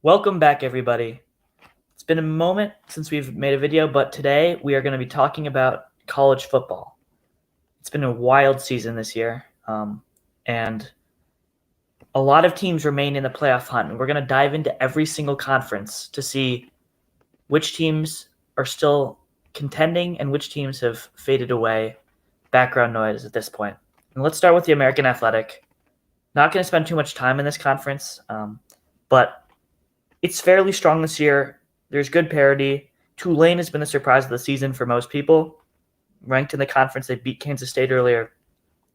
Welcome back, everybody. It's been a moment since we've made a video, but today we are going to be talking about college football. It's been a wild season this year, and a lot of teams remain in the playoff hunt. And we're going to dive into every single conference to see which teams are still contending and which teams have faded away. Background noise at this point. And let's start with the American Athletic. Not going to spend too much time in this conference, but it's fairly strong this year. There's good parity. Tulane has been the surprise of the season for most people. Ranked in the conference, they beat Kansas State earlier,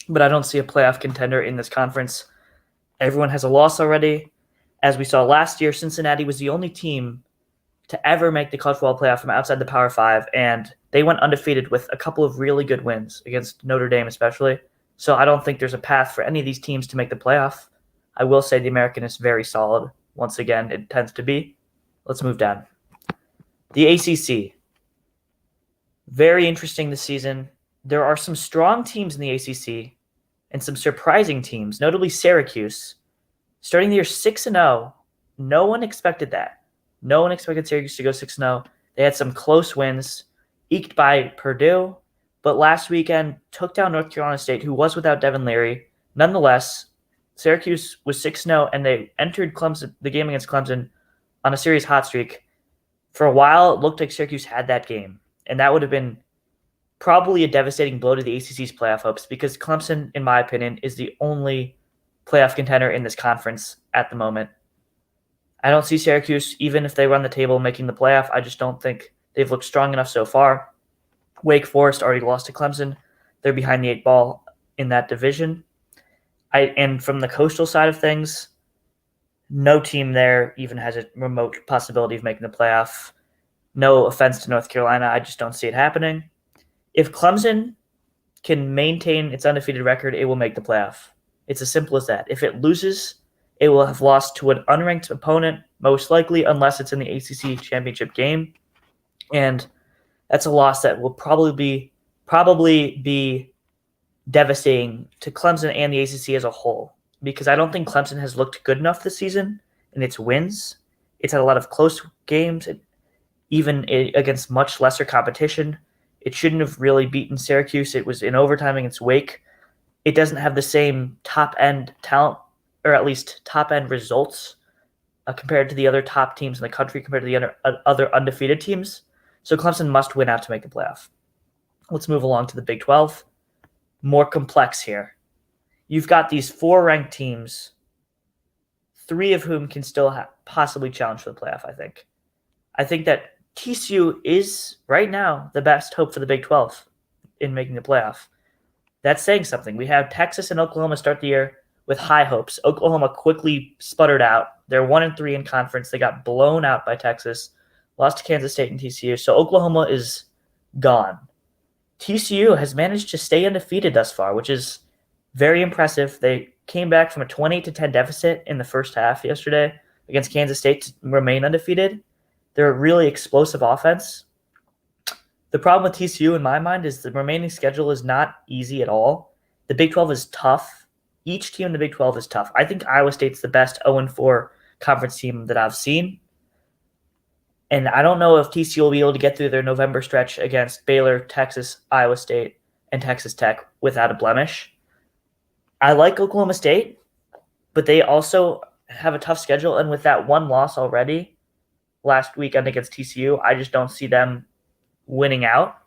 but I don't see a playoff contender in this conference. Everyone has a loss already. As we saw last year, Cincinnati was the only team to ever make the college football playoff from outside the Power Five, and they went undefeated with a couple of really good wins against Notre Dame especially. So I don't think there's a path for any of these teams to make the playoff. I will say the American is very solid. Once again, it tends to be. Let's move down. The ACC. Very interesting this season. There are some strong teams in the ACC and some surprising teams, notably Syracuse. Starting the year 6-0, no one expected that. No one expected Syracuse to go 6-0. They had some close wins, eked by Purdue, but last weekend took down North Carolina State, who was without Devin Leary. Nonetheless, Syracuse was 6-0, and they entered the game against Clemson on a serious hot streak. For a while, it looked like Syracuse had that game, and that would have been probably a devastating blow to the ACC's playoff hopes because Clemson, in my opinion, is the only playoff contender in this conference at the moment. I don't see Syracuse, even if they run the table, making the playoff. I just don't think they've looked strong enough so far. Wake Forest already lost to Clemson. They're behind the 8 ball in that division. And from the coastal side of things, no team there even has a remote possibility of making the playoff. No offense to North Carolina, I just don't see it happening. If Clemson can maintain its undefeated record, it will make the playoff. It's as simple as that. If it loses, it will have lost to an unranked opponent, most likely, unless it's in the ACC championship game. And that's a loss that will probably be devastating to Clemson and the ACC as a whole, because I don't think Clemson has looked good enough this season in its wins. It's had a lot of close games, even against much lesser competition. It shouldn't have really beaten Syracuse. It was in overtime against Wake. It doesn't have the same top-end talent, or at least top-end results compared to the other top teams in the country, compared to the other undefeated teams. So Clemson must win out to make the playoff. Let's move along to the Big 12. More complex here. You've got these 4 ranked teams, 3 of whom can still possibly challenge for the playoff, I think. I think that TCU is, right now, the best hope for the Big 12 in making the playoff. That's saying something. We have Texas and Oklahoma start the year with high hopes. Oklahoma quickly sputtered out. They're 1-3 in conference. They got blown out by Texas, lost to Kansas State and TCU. So Oklahoma is gone. TCU has managed to stay undefeated thus far, which is very impressive. They came back from a 28-10 deficit in the first half yesterday against Kansas State to remain undefeated. They're a really explosive offense. The problem with TCU, in my mind, is the remaining schedule is not easy at all. The Big 12 is tough. Each team in the Big 12 is tough. I think Iowa State's the best 0-4 conference team that I've seen. And I don't know if TCU will be able to get through their November stretch against Baylor, Texas, Iowa State, and Texas Tech without a blemish. I like Oklahoma State, but they also have a tough schedule. And with that one loss already last weekend against TCU, I just don't see them winning out.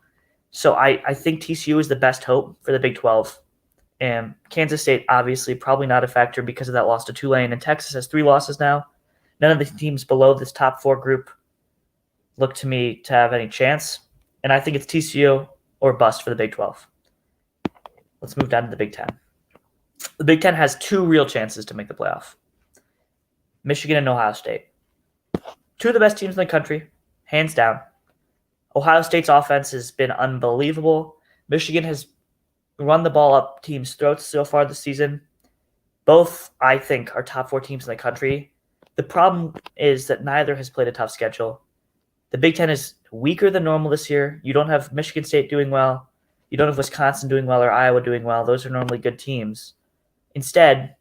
So I think TCU is the best hope for the Big 12. And Kansas State, obviously, probably not a factor because of that loss to Tulane. And Texas has 3 losses now. None of the teams below this top 4 group look to me to have any chance. And I think it's TCU or bust for the Big 12. Let's move down to the Big 10. The Big 10 has 2 real chances to make the playoff. Michigan and Ohio State. 2 of the best teams in the country, hands down. Ohio State's offense has been unbelievable. Michigan has run the ball up teams' throats so far this season. Both, I think, are top 4 teams in the country. The problem is that neither has played a tough schedule. The Big 10 is weaker than normal this year. You don't have Michigan State doing well. You don't have Wisconsin doing well or Iowa doing well. Those are normally good teams. Instead,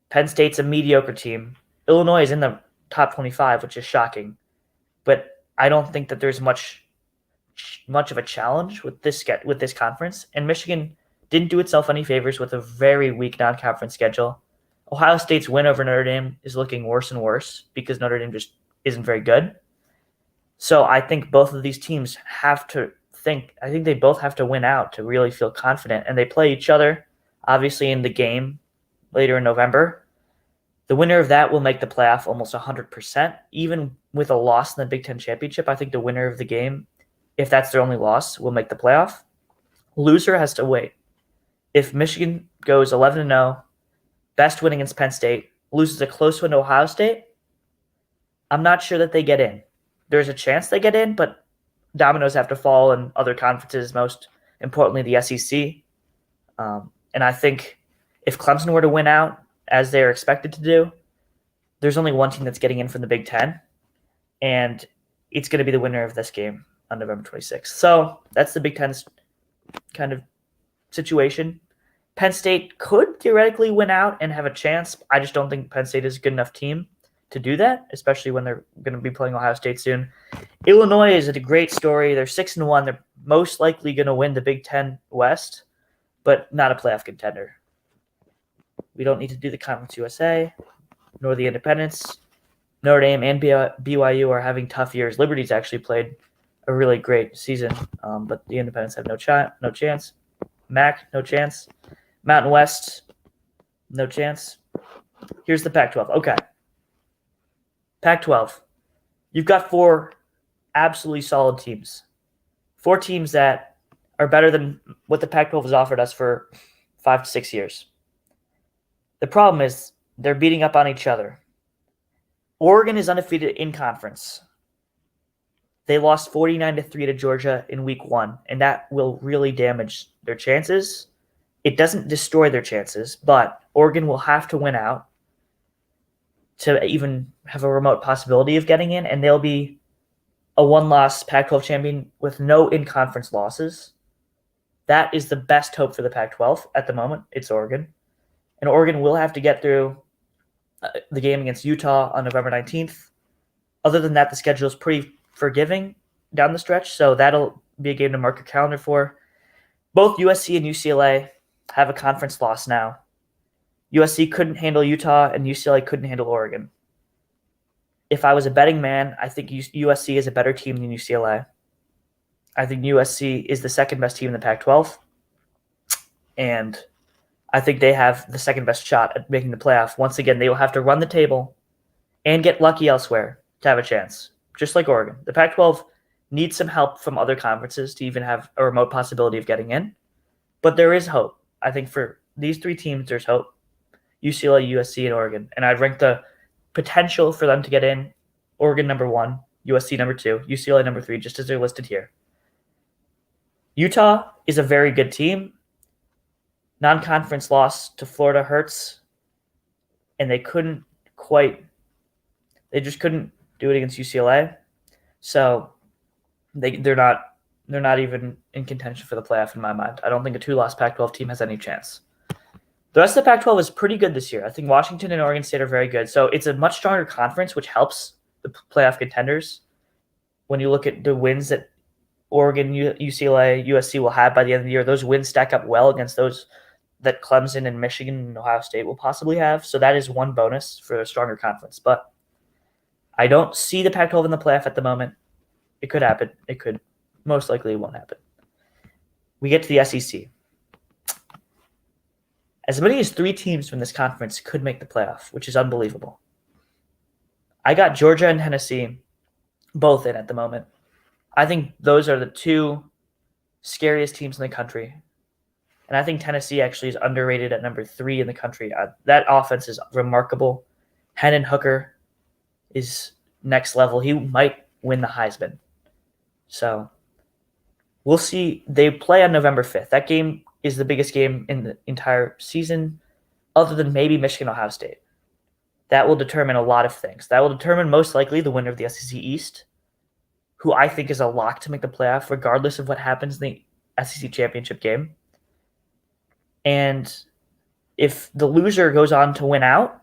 Penn State's a mediocre team. Illinois is in the top 25, which is shocking. But I don't think that there's much of a challenge with this conference. And Michigan didn't do itself any favors with a very weak non-conference schedule. Ohio State's win over Notre Dame is looking worse and worse because Notre Dame just isn't very good. So I think both of these teams have to I think they both have to win out to really feel confident. And they play each other, obviously, in the game later in November. The winner of that will make the playoff almost 100%. Even with a loss in the Big Ten Championship, I think the winner of the game, if that's their only loss, will make the playoff. Loser has to wait. If Michigan goes 11-0, best win against Penn State, loses a close one to Ohio State, I'm not sure that they get in. There's a chance they get in, but dominoes have to fall in other conferences, most importantly the SEC. And I think if Clemson were to win out, as they're expected to do, there's only one team that's getting in from the Big Ten, and it's going to be the winner of this game on November 26th. So that's the Big Ten's kind of situation. Penn State could theoretically win out and have a chance. I just don't think Penn State is a good enough team to do that, especially when they're going to be playing Ohio State soon. Illinois is a great story. They're 6-1. They're most likely going to win the Big Ten West, but not a playoff contender. We don't need to do the Conference USA, nor the Independents. Notre Dame and BYU are having tough years. Liberty's actually played a really great season, but the Independents have no chance. MAC, no chance. Mountain West, no chance. Here's the Pac-12. Okay. Pac-12. You've got 4 absolutely solid teams. 4 teams that are better than what the Pac-12 has offered us for 5 to 6 years. The problem is they're beating up on each other. Oregon is undefeated in conference. They lost 49-3 to Georgia in week 1, and that will really damage their chances. It doesn't destroy their chances, but Oregon will have to win out to even have a remote possibility of getting in, and they'll be a 1-loss Pac-12 champion with no in-conference losses. That is the best hope for the Pac-12 at the moment. It's Oregon. And Oregon will have to get through the game against Utah on November 19th. Other than that, the schedule is pretty forgiving down the stretch, so that'll be a game to mark your calendar for. Both USC and UCLA have a conference loss now. USC couldn't handle Utah, and UCLA couldn't handle Oregon. If I was a betting man, I think USC is a better team than UCLA. I think USC is the second best team in the Pac-12, and I think they have the second best shot at making the playoff. Once again, they will have to run the table and get lucky elsewhere to have a chance, just like Oregon. The Pac-12 needs some help from other conferences to even have a remote possibility of getting in, but there is hope. I think for these 3 teams, there's hope. UCLA, USC, and Oregon. And I'd rank the potential for them to get in Oregon number 1, USC number 2, UCLA number 3, just as they're listed here. Utah is a very good team. Non-conference loss to Florida hurts, and they just couldn't do it against UCLA. So they're not even in contention for the playoff in my mind. I don't think a 2-loss Pac-12 team has any chance. The rest of the Pac-12 is pretty good this year. I think Washington and Oregon State are very good. So it's a much stronger conference, which helps the playoff contenders. When you look at the wins that Oregon, UCLA, USC will have by the end of the year, those wins stack up well against those that Clemson and Michigan and Ohio State will possibly have. So that is one bonus for a stronger conference. But I don't see the Pac-12 in the playoff at the moment. It could happen. It could. Most likely it won't happen. We get to the SEC. As many as 3 teams from this conference could make the playoff, which is unbelievable. I got Georgia and Tennessee both in at the moment. I think those are the 2 scariest teams in the country. And I think Tennessee actually is underrated at number 3 in the country. That offense is remarkable. Hendon Hooker is next level. He might win the Heisman. So we'll see. They play on November 5th. That game is the biggest game in the entire season, other than maybe Michigan, Ohio State. That will determine a lot of things. That will determine most likely the winner of the SEC East, who I think is a lock to make the playoff, regardless of what happens in the SEC championship game. And if the loser goes on to win out,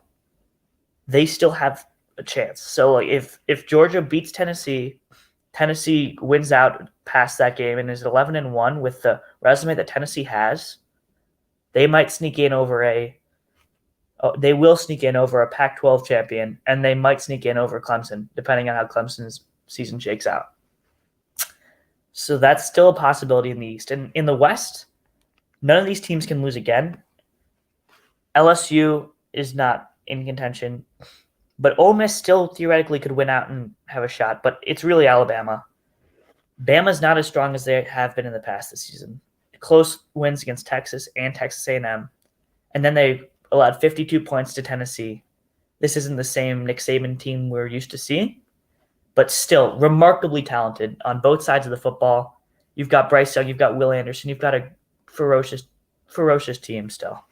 they still have a chance. So like if Georgia beats Tennessee, Tennessee wins out past that game and is 11-1 with the resume that Tennessee has, they might sneak in over they will sneak in over a Pac-12 champion, and they might sneak in over Clemson, depending on how Clemson's season shakes out. So that's still a possibility in the East. And in the West, none of these teams can lose again. LSU is not in contention, but Ole Miss still theoretically could win out and have a shot, but it's really Alabama. Bama's not as strong as they have been in the past this season. Close wins against Texas and Texas A&M, and then they allowed 52 points to Tennessee. This isn't the same Nick Saban team we're used to seeing, but still remarkably talented on both sides of the football. You've got Bryce Young, you've got Will Anderson, you've got a ferocious team still.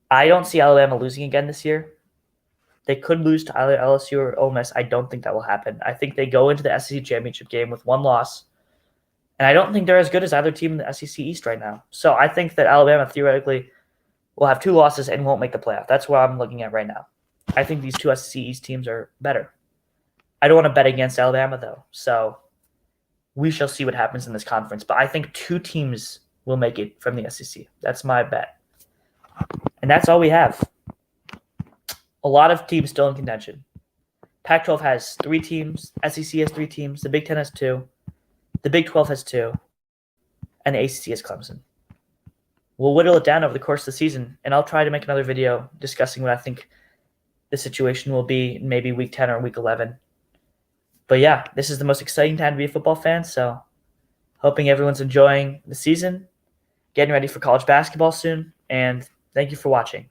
I don't see Alabama losing again this year. They could lose to either LSU or Ole Miss. I don't think that will happen. I think they go into the SEC championship game with one loss, and I don't think they're as good as either team in the SEC East right now. So I think that Alabama theoretically will have 2 losses and won't make the playoff. That's what I'm looking at right now. I think these 2 SEC East teams are better. I don't want to bet against Alabama, though, so we shall see what happens in this conference. But I think 2 teams will make it from the SEC. That's my bet. And that's all we have. A lot of teams still in contention. Pac-12 has 3 teams. SEC has 3 teams. The Big Ten has 2. The Big 12 has 2. And the ACC has Clemson. We'll whittle it down over the course of the season, and I'll try to make another video discussing what I think the situation will be in maybe Week 10 or Week 11. But yeah, this is the most exciting time to be a football fan, so hoping everyone's enjoying the season, getting ready for college basketball soon, and thank you for watching.